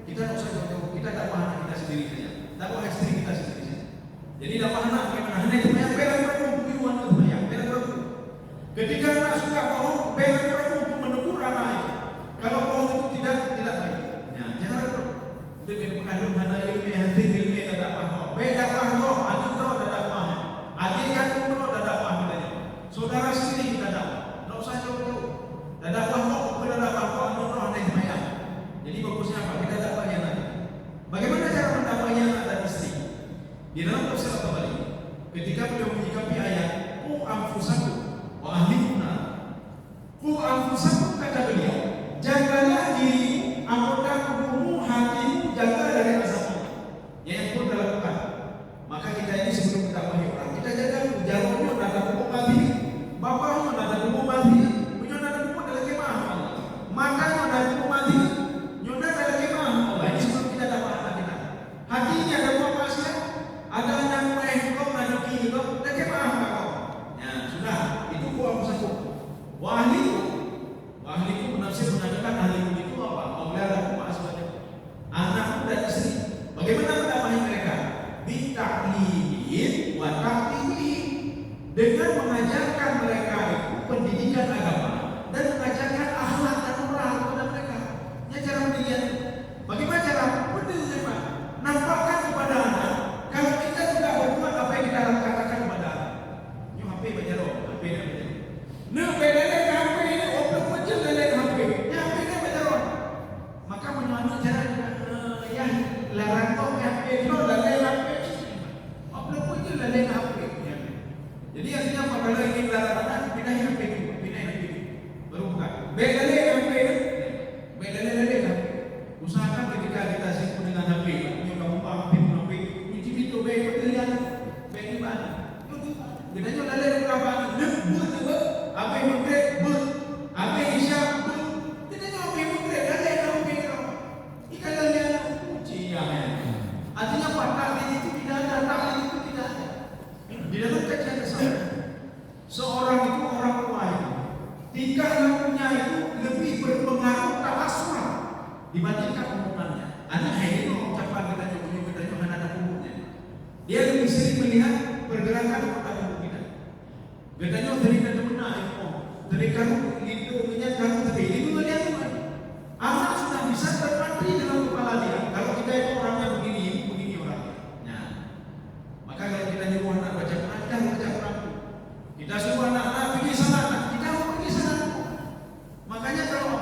kita tidak usah jauh-jauh, kita dakwah anak kita sendiri saja, dakwah istri kita sendiri saja. Jadi dakwah anak bagaimana? Hanya semayang bela-bela bukan semayang bela-bela. Ketika anak suka bohong, bela-bela untuk menegur anak itu. Kalau bohong itu tidak baik. Ya, jangan dengan mengandung mana ilmu hati ilmu tidak paham. Beda paham, adik tahu tidak paham. Adik kandung tahu tidak paham bedanya. Saudara sendiri kita tahu. Tidak usah jauh-jauh. Tidak paham, tidak paham. Anak tahu hanya semayang. Jadi bagusnya apa? Kita dakwahnya nanti. Bagaimana cara mendakwahnya anak dan istri? Di dalam tafsir At-Tabari, ketika beliau menyikapi ayat qu anfusakum wa ahlikum nar. Qu anfusakum kata beliau, jagalah dirimu, anggota tubuhmu, hatimu, jaga dari azab Allah. Yang pun dilakukan. Maka kita ini sebelum mendakwahi orang, kita jaga jarumnya ada tubuh mati, bapaknya ada tubuh mati, punya ada tubuh dalam kemah Allah. Matanya ada tubuh mati. Hatinya ada buah maksiat, ada anak mengkong, ada kiri, dan kemana kau? Ya sudah, itu buah maksiat. Wahliku menafsir mengatakan ahliku itu apa? Memelihara maksiatnya. Anakku dan istri. Bagaimana mendakwahi mereka? Bitaklimin wa taklimin. Dengan mengajarkan mereka itu pendidikan agama dan mengajarkan akhlak dan moral kepada mereka. Ini cara pendidikan. Bagaimana cara pendidikan? Nampakkan kepada anak kalau kita tidak berbuat apa yang kita katakan kepada anak. Ini HP baca roh, HP dah baca. Nah, bedanya HP ini open kecil dengan HP. Ini HP dah baca roh. Maka menyuruh cara yang larang kau HP itu lalai HP. Open kecil lalai HP. Jadi artinya apa kalau ingin larang anak pindah HP itu, baru buka. Bedanya HP itu, bedanya lalai HP. Usahakan ketika kita sibuk dengan HP. Kita lalai berapa ber apa yang mengkrek ber apa yang isyak ber kita apa yang mengkrek lalai apa yang ikan lalai ujian artinya apa taklid itu tidak ada di dalam kajian tersebut seorang itu orang tua itu tingkah lakunya itu lebih berpengaruh ta'asur dibandingkan omongannya. Anak ini ucapan kita hanya ada umumnya. Dia lebih sering melihat pergerakan kota umum kita. Katanya dari kata benar kamu lindunginya kamu tapi lindungi dia Tuhan. Anak sudah bisa terpatri dalam kepala dia. Kalau kita itu orangnya begini orangnya. Nah, maka kalau kita nyuruh anak baca Quran, kita baca Quran. Kita suruh anak-anak pergi sana, kita mau pergi sana. Makanya kalau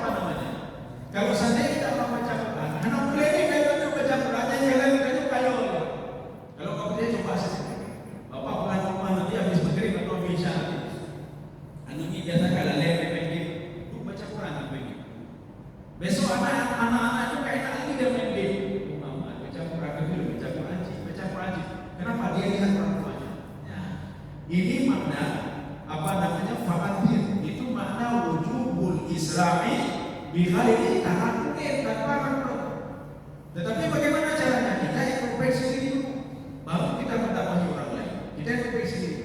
kalau seandainya kita mau baca Quran, anak boleh ni kalau baca Quran, jangan kayu kayu. Kalau kau dia coba saja. Bapak pulang rumah nanti habis maghrib atau habis isya. Anu ni biasa kalau lewat pergi, tu baca Quran apa ini. Besok anak-anak itu kayak lagi dia main game. Mama baca Quran dulu, baca Quran. Kenapa dia lihat orang tuanya? Ya. Ini makna apa namanya fa'atir. Itu makna wujubul Isra'i bighairi tahaqqin tanpa makna. Tetapi bagaimana caranya? Kita introspeksi diri dulu, baru kita mendapati orang lain. Kita introspeksi diri.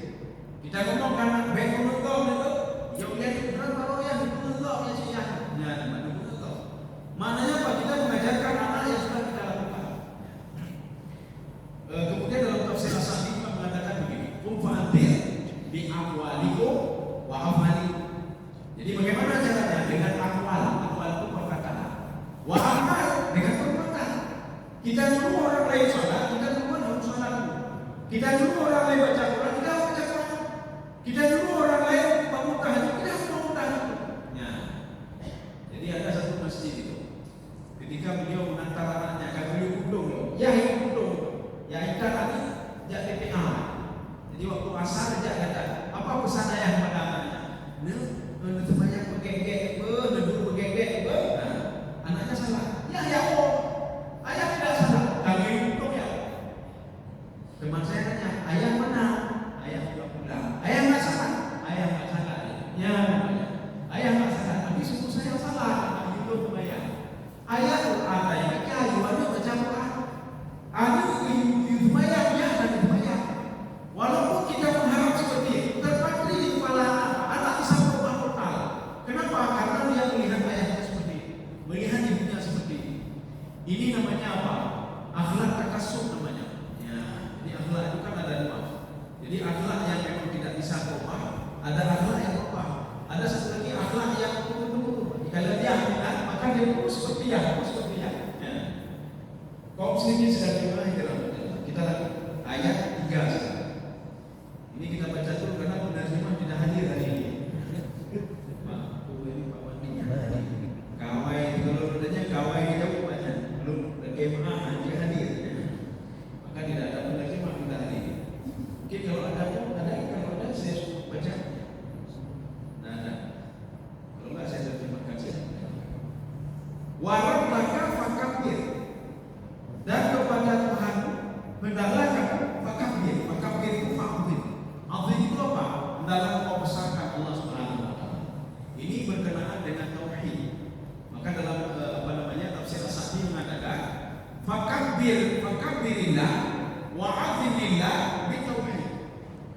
Kita ngomong karena baik menonton itu, yang lihat itu kalau yang menonton ya sih ya. Maknanya apa? Kita mengajarkan anak yang sudah kita lakukan. Kemudian dalam tafsir As-Sa'di mengatakan begini, fa'atir bi aqwalikum wa afalikum. Jadi bagaimana caranya? Dengan akwal itu perkataan. Wa amal dengan perbuatan. Kita dulu orang lain sholat, kita dulu harus sholat. Kita dulu orang lain baca Quran, kita harus baca Quran. Kita dulu orang lain bangun tahajud, kita harus bangun tahajud. Ya. Jadi ada satu masjid itu. Ketika beliau mengantar anaknya, kan beliau kudung, ya kudung, ya ikan tadi, ya TPA. Jadi waktu asar dia kata, apa pesan ayah pada anaknya? Sebanyak begegek, duduk begegek, anaknya salah. Ya oh, ayah tidak salah. Kami untung ya. Teman saya tanya, ayah mana? Ayah sudah pulang. Ayah nggak salah. Ayah nggak salah. Ya, ayah nggak salah. Tapi sungguh saya salah. Itu ayah. Ayah tuh ada yang baca, ada baca Quran. Ada itu ayah dia dan itu ayah. Walaupun kita mengharap seperti itu, terpatri di kepala anak bisa berubah total. Kenapa? Karena dia melihat ayahnya seperti itu, melihat ibunya seperti itu. Ini namanya apa? Akhlak takasub namanya. Ya, ini akhlak itu kan ada dua. Jadi akhlak yang memang tidak bisa berubah, ada akhlak yang berubah. Ada satu lagi akhlak yang betul-betul. Kalau dia akhlak, maka dia terus seperti ya. Ya. Kaum muslimin sedang dimulai dalam kita lagi ayat 3. Ini kita baca dulu karena penerjemah tidak hadir hari ini. Kawai kalau adanya kawai kita baca belum kemah hadir. Maka tidak ada penerjemah kita hari ini. Mungkin kalau ada saya baca. Nah. Kalau enggak saya terjemahkan saja. Warabbaka fakabir. Dan kepada Tuhan hendaklah kamu fakabir. Fakabir itu fakabir. Azim itu apa? Dalam membesarkan Allah Subhanahu wa taala. Ini berkenaan dengan tauhid. Maka dalam tafsir As-Sa'di mengatakan fakabbirillah wa azimillah bitauhid.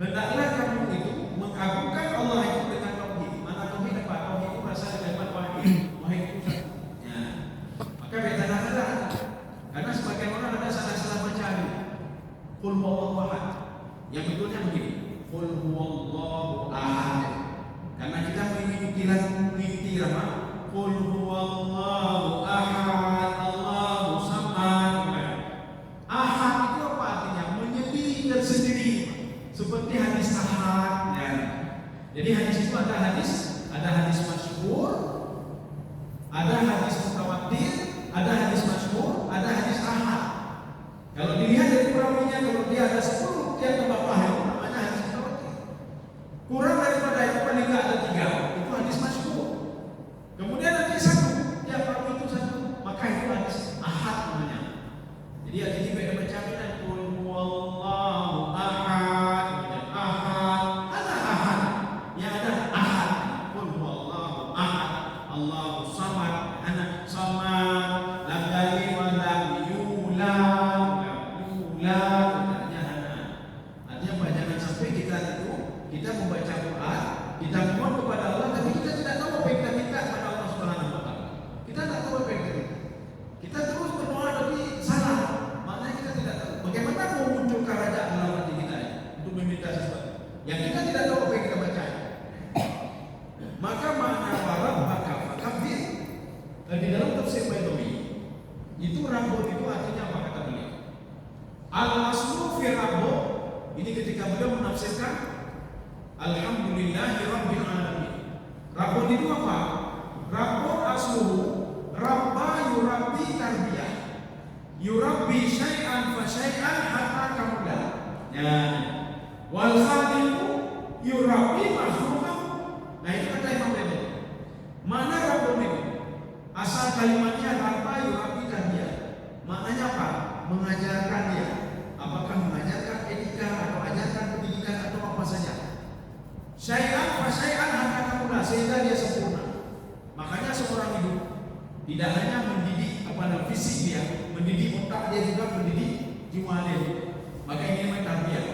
Hendaklah kamu itu mengagungkan Allah itu dengan tauhid. Mana tauhid apa? Tauhid itu berasal dari kalimat wahid. Wahid itu satu. Ya. Maka beda-beda. Karena sebagian orang ada salah-salah bacaan. Qul huwallahu ahad. Yang betulnya begini. Qul huwallahu ahad. Karena kita mengikuti apa? Qul huwallahu ahad, Allahu samad. Ahad itu apa artinya? Menyendiri tersendiri. Seperti hadis ahad. Ya. Jadi hadis itu ada hadis masyhur, ada hadis mutawatir, ada hadis masyhur, ada hadis ahad. Kalau dilihat dari perawinya, kalau dia ada 10, dia tambah paham. Kurang daripada itu paling tidak ada 3. Itu hadis masyhur. Kemudian nanti 1, dia perawi itu 1, maka itu hadis ahad namanya. Jadi hadis ini beda macam dengan qul huwallahu ahad, ada ahad. Yang ada ahad. Qul huwallahu ahad, Allahu samad. itu apa? Rabbun asluhu rabba yurabbi tarbiyah. Yurabbi syai'an fa syai'an hatta kamula. Ya. Wal khaliqu yurabbi makhluqan. Nah itu kata Imam Ghazali. Mana Rabbun itu? Asal kalimatnya rabba yurabbi tarbiyah. Maknanya apa? Mengajarkan dia. Apakah mengajarkan etika atau ajarkan pendidikan atau apa saja? Syai'an fa syai'an hatta kamula, sehingga dia sempurna. Makanya seorang hidup tidak hanya mendidik fisik dia, mendidik otak dia juga, mendidik jiwa dia. Maka ini namanya tarbiyah.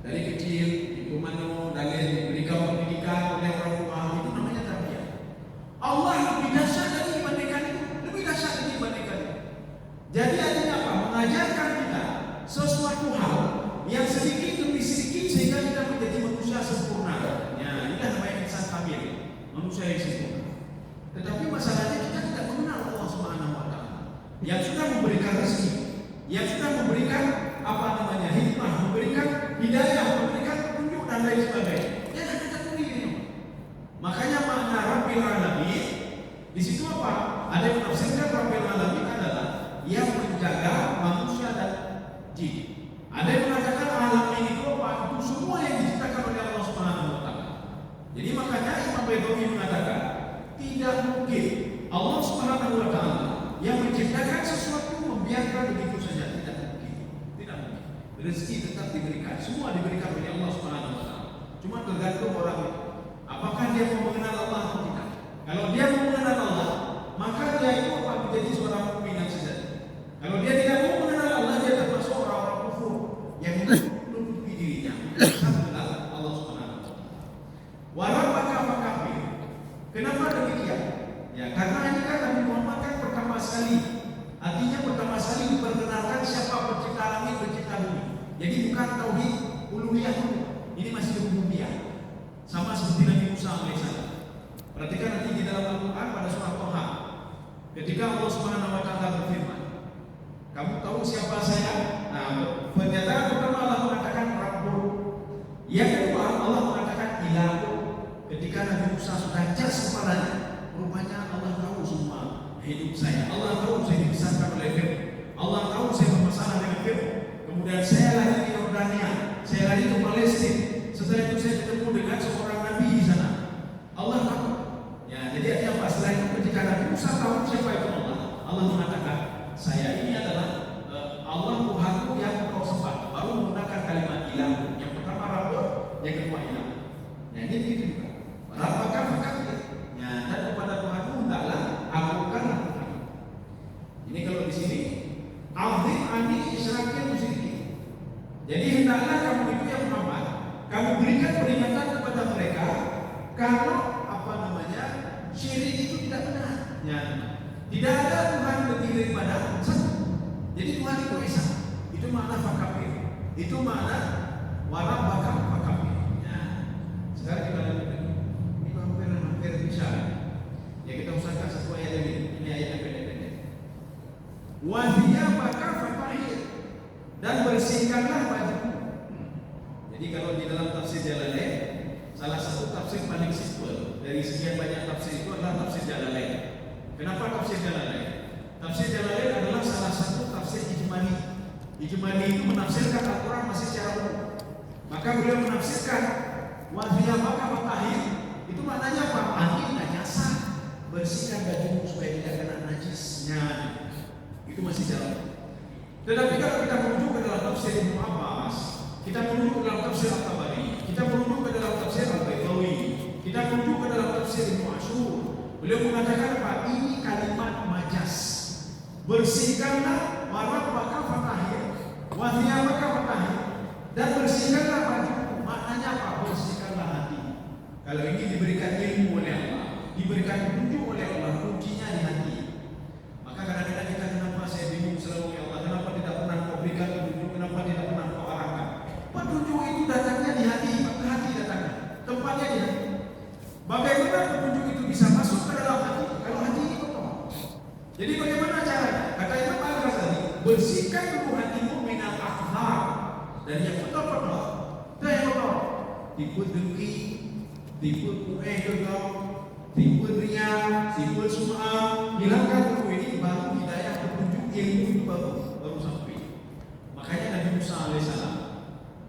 Dari kecil dikomando dan diberikan pendidikan oleh orang tua, itu namanya tarbiyah. Allah lebih dahsyat lagi dibandingkan itu, lebih dahsyat lagi dibandingkan itu. Jadi artinya apa? Mengajarkan kita sesuatu hal yang sedikit demi sedikit sehingga kita menjadi manusia sempurna. Ya, inilah namanya insan kamil, manusia yang sempurna. Tetapi masalahnya kita tidak mengenal Allah Subhanahu wa taala yang sudah memberikan rezeki, yang sudah memberikan hikmah, memberikan hidayah, memberikan petunjuk dan lain sebagainya. Ya, kita sendiri. Makanya makna Rabbil Alamin di situ apa? Ada yang menafsirkan Rabbil Alamin adalah yang menjaga manusia dan jin. Ada yang mengatakan alam ini itu apa? Itu semua yang diciptakan oleh Allah Subhanahu wa taala. Jadi makanya Imam Baidawi mengatakan tidak mungkin Allah Subhanahu wa taala yang menciptakan sesuatu membiarkan begitu saja, tidak mungkin. Tidak mungkin. Rezeki tetap diberikan, semua diberikan oleh Allah Subhanahu wa taala. Cuma tergantung orang itu. Apakah dia mau mengenal Allah atau tidak? Kalau dia mau mengenal Allah, maka dia itu akan menjadi seorang mukmin yang sejati. Kalau dia tidak mau mengenal Allah, dia termasuk orang-orang kufur yang menutupi dirinya, tidak mengenal Allah Subhanahu wa taala. Warabbaka fakabir. Kenapa demikian? Ya, karena ini kan Nabi Muhammad kan pertama sekali, artinya pertama sekali diperkenalkan siapa pencipta langit, pencipta bumi. Jadi bukan tauhid uluhiyah dulu. Ini masih rububiyah. Sama seperti Nabi Musa alaihissalam. Perhatikan nanti di dalam Al-Quran pada surah Thaha. Ketika Allah Subhanahu wa taala berfirman, kamu tahu siapa saya? Nah, pernyataan pertama Allah mengatakan Rabbul. Yang kedua Allah mengatakan Ilahu. Ketika Nabi Musa sudah cas kepalanya, rupanya Allah tahu semua hidup saya. Allah tahu saya dibesarkan oleh Fir'aun. Allah tahu saya bermasalah dengan Fir'aun. Kemudian saya lari di Yordania, saya lari ke Palestina. Setelah itu saya ketemu dengan seorang nabi di sana. Allah tahu. Ya, jadi artinya apa? Setelah itu ketika Nabi Musa tahu siapa itu Allah, Allah mengatakan, saya ini adalah Allah Tuhanku yang kau sembah. Baru menggunakan kalimat ilah. Yang pertama Rabbul, yang kedua ilah. Ya, ini begitu juga. Rabbaka fakabir. Ya, dan kepada Tuhanmu hendaklah agungkan Tuhan. Ini kalau di sini azim ani isyrakil musyrikin. Jadi hendaklah kamu itu yang Muhammad, kamu berikan peringatan kepada mereka kalau syirik itu tidak benar. Ya. Tidak ada Tuhan lebih daripada satu. Jadi Tuhan itu esa. Itu makna fakabir. Itu makna warabbaka fakabir. Ya. Sekarang kita lihat ini hampir bisa. Ya, kita usahakan satu ayat ini. Ini ayat yang pendek-pendek. Wa thiyabaka fatahhir, dan bersihkanlah bajumu. Jadi kalau di dalam tafsir Jalalain, salah satu tafsir paling simpel dari sekian banyak tafsir itu adalah tafsir Jalalain. Kenapa tafsir Jalalain? Tafsir Jalalain adalah salah satu tafsir ijmali. Ijmali itu menafsirkan Al-Quran masih secara umum. Maka beliau menafsirkan wa thiyabaka fatahhir, itu maknanya apa? Mandi najasa, bersihkan bajumu supaya tidak kena najisnya. Itu masih jalan. Tetapi kalau kita merujuk ke dalam tafsir Ibnu Abbas, kita merujuk ke dalam tafsir At-Tabari, kita merujuk ke dalam tafsir Al-Baidawi, kita merujuk ke dalam tafsir Ibnu Ashur. Beliau mengatakan apa? Ini kalimat majas. Bersihkanlah warabbaka fatahhir, wa thiyabaka fatahhir, dan bersihkanlah baju. Maknanya apa? Bersihkanlah hati. Kalau ini diberikan ilmu oleh Allah, diberikan petunjuk oleh Allah, kuncinya di hati. Maka kadang-kadang kita kenapa saya bingung selalu, ya Allah, kenapa tidak pernah kau berikan petunjuk, kenapa tidak pernah kau arahkan? Petunjuk itu datangnya di hati, ke hati datangnya, tempatnya di hati. Bagaimana petunjuk itu bisa masuk ke dalam hati kalau hati ini kotor? Jadi bagaimana caranya? Kata Imam Al-Ghazali, bersihkan tubuh hatimu minal akhlaq, dari yang kotor-kotor, dari yang kotor, tipu dengki, tipu gegau, timbul riya, timbul sum'ah, hilangkan dulu ini, baru hidayah petunjuk ilmu itu baru sampai. Makanya Nabi Musa alaihissalam,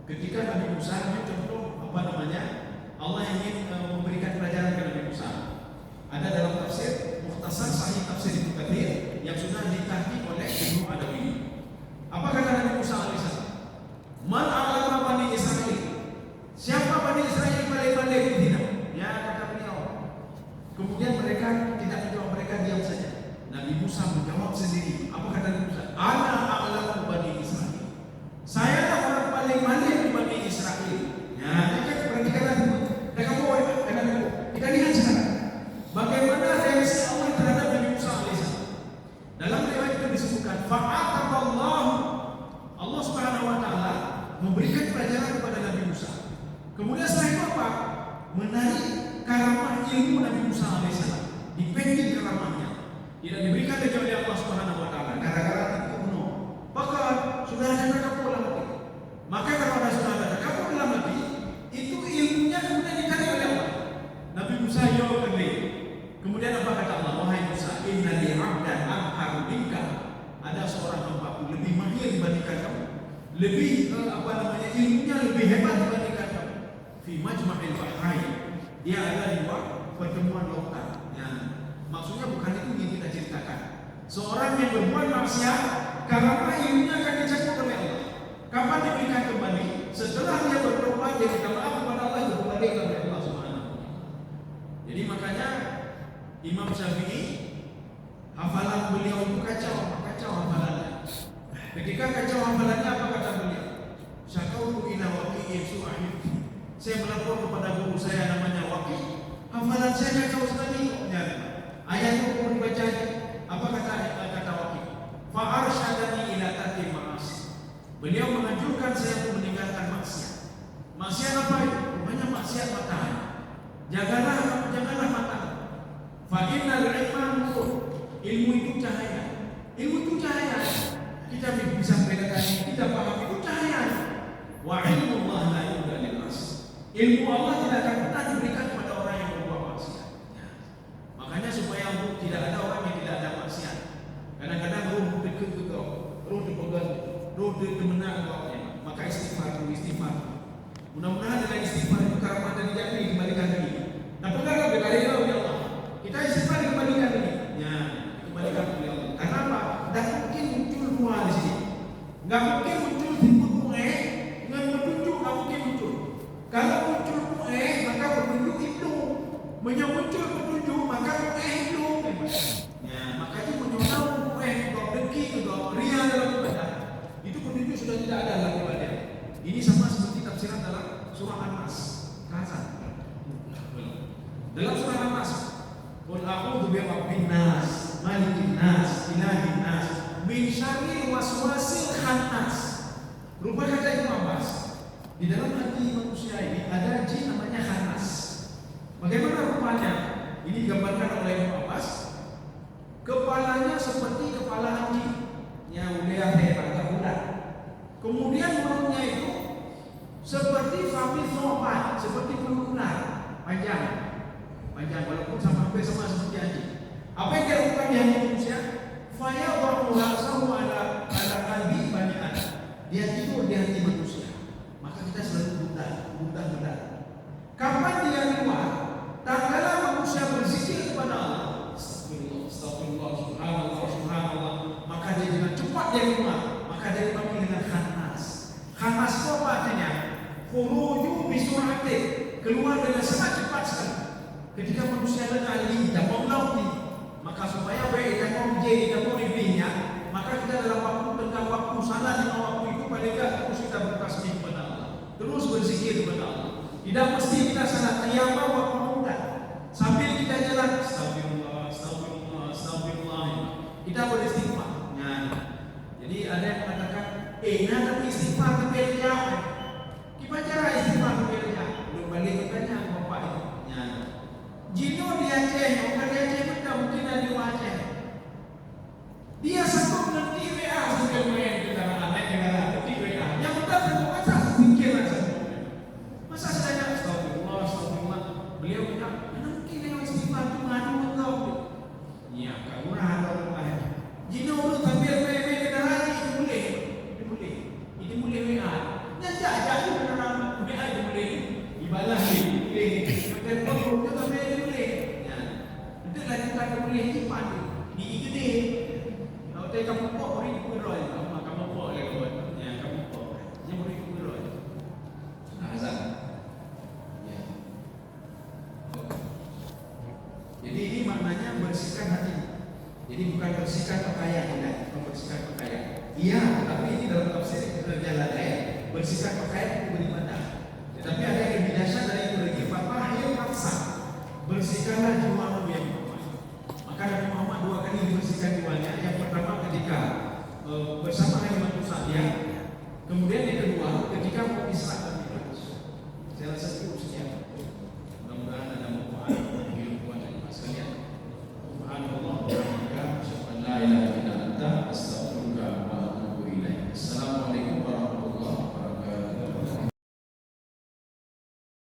ketika Nabi Musa ini contoh Allah ingin memberikan pelajaran kepada Nabi Musa. Ada dalam tafsir Mukhtasar Sahih Tafsir Ibnu Katsir yang sudah ditahqiq oleh Ibnu Adawi. Apa kata Nabi Musa alaihissalam? Man a'lama Bani Israil. Siapa Bani Israil paling pandai berzina? Ya, kata beliau. Kemudian mereka tidak menjawab, mereka diam saja. Nabi Musa menjawab sendiri. Apa kata Nabi Musa? Ana a'lamu Bani Israil. Saya lah orang paling pandai di Bani Israil. Ya, perhatikan lagi. Kita lihat sekarang bagaimana reaksi Allah terhadap Nabi Musa alaihissalam. Dalam riwayat itu disebutkan fa'ataballahu, Allah Subhanahu wa taala memberikan pelajaran kepada Nabi Musa. Kemudian setelah itu apa? Menarik karamah ilmu Nabi Musa alaihissalam, dipending karamahnya, tidak diberikan lagi oleh Allah Subhanahu wa taala gara-gara itu kuno. Bahkan sudah ada kamu dalam hati. Maka kalau ada sudah ada kamu dalam hati, itu ilmunya kemudian ditarik oleh Allah. Nabi Musa jawab kembali. Kemudian apa kata Allah? Wahai Musa, inna li 'abdan amharu minka. Ada seorang hambaku lebih mahir dibandingkan kamu. Lebih ilmunya lebih hebat dibandingkan kamu. Fi majma'il bahrain. Dia ada di pertemuan lautan. Ya. Maksudnya bukan itu yang kita ceritakan. Seorang yang berbuat maksiat karena ilmunya akan dicabut oleh Allah. Kapan diberikan kembali? Setelah dia bertobat, dia minta maaf kepada Allah, kembali oleh Allah Subhanahu. Jadi makanya Imam Syafi'i hafalan beliau itu kacau hafalannya. Ketika kacau hafalannya, apa kata beliau? Syakautu ila waqi'i su'ahid. Saya melapor kepada guru saya namanya Waqi. Hafalan saya kacau sekali. Ayat itu mau dibaca. Apa kata Waqi? Fa arsyadani ila tarki ma'asi. Beliau menganjurkan saya untuk meninggalkan maksiat. Maksiat apa itu? Namanya maksiat matahari. Janganlah mata. Fa innal ilma nur. Ilmu itu cahaya. Ilmu itu cahaya. Kita bisa membedakan, kita paham itu cahaya. Wa ilmu Allah la yu'ta lil nas. Ilmu Allah tidak akan pernah diberikan kepada orang yang berbuat maksiat. Makanya supaya tidak ada orang yang tidak ada maksiat. Kadang-kadang roh dekat ke kau, roh dipegang, roh dimenang kau. Maka istighfar. Mudah-mudahan dengan istighfar itu karamah dan hidayah dikembalikan lagi. Nah, pegang berkali-kali oleh Allah. Kita istighfar dikembalikan lagi. Ya, dikembalikan oleh Allah. Karena apa? Tak mungkin muncul dua di sini. Enggak mungkin muncul timbul mu'eh dengan petunjuk, enggak mungkin muncul. Kalau muncul mu'eh, maka petunjuk itu. Muncul petunjuk, maka mu'eh itu. Ya, makanya menyonau mu'eh, kau dengki, kau ria dalam ibadah. Itu petunjuk sudah tidak ada dalam ibadah. Ini sama seperti tafsiran dalam surah An-Nas. Dalam surah An-Nas, qul a'udzu birabbin nas, malikin nas, ilahin nas, min syarril waswasil khannas. Rupa kata Ibnu Abbas, di dalam hati manusia ini ada jin namanya khannas. Bagaimana rupanya? Ini digambarkan oleh Ibnu Abbas. Kepalanya seperti kepala anjing, yang udah agak bulat. Kemudian mulutnya itu seperti famil sobat, seperti bulu ular, panjang walaupun hampir sama seperti anjing. Apa yang dilakukan di hati manusia? Faya wa rasahu ala qalbi bani adam. Dia tidur di hati manusia. Maka kita selalu buta. Kapan dia keluar? Tatkala manusia berzikir kepada Allah, astagfirullah, subhanallah, maka dia dengan cepat dia keluar. Maka dia dipanggil dengan khannas. Khannas itu apa artinya? Khuruju bisur'ati, keluar dengan sangat cepat sekali. Ketika manusia lengah tidak mau melauti, maka supaya baik dan mau menjadi dan mau lebihnya, maka kita dalam waktu salah lima waktu itu paling tidak terus kita bertasbih kepada Allah, terus berzikir kepada Allah. Tidak mesti kita salat qiyamah waktu muda, sambil kita jalan astagfirullah, kita beristighfar. Jadi ada yang mengatakan, tapi istighfar kebelnya. Gimana cara istighfar kebelnya? Belum balik katanya bapak itu. Jino di Aceh, bukan di Aceh betul, mungkin ada di Aceh. Dia satu nanti WA sampai main ke tanah anak negara nanti WA. Yang betul itu masa pikir aja. Masa saya astagfirullah. Beliau bilang, mana mungkin yang istighfar itu Jumat di IGD. Kalau tadi kamu kok orang itu beroi, kamu kok lewat, ya kamu kok, dia orang itu beroi. Azan. Ya. Jadi ini maknanya bersihkan hati. Jadi bukan bersihkan pakaian, tidak, membersihkan pakaian. Iya, tapi ini dalam tafsir berjalan bersihkan pakaian itu beribadah. Tetapi ada yang lebih dahsyat dari itu lagi. Fatahil maksa, bersihkanlah jiwamu ya Muhammad. Maka Nabi Muhammad 2 kali dibersihkan jiwanya. Yang pertama ketika bersama Halimah Sa'diyah, kemudian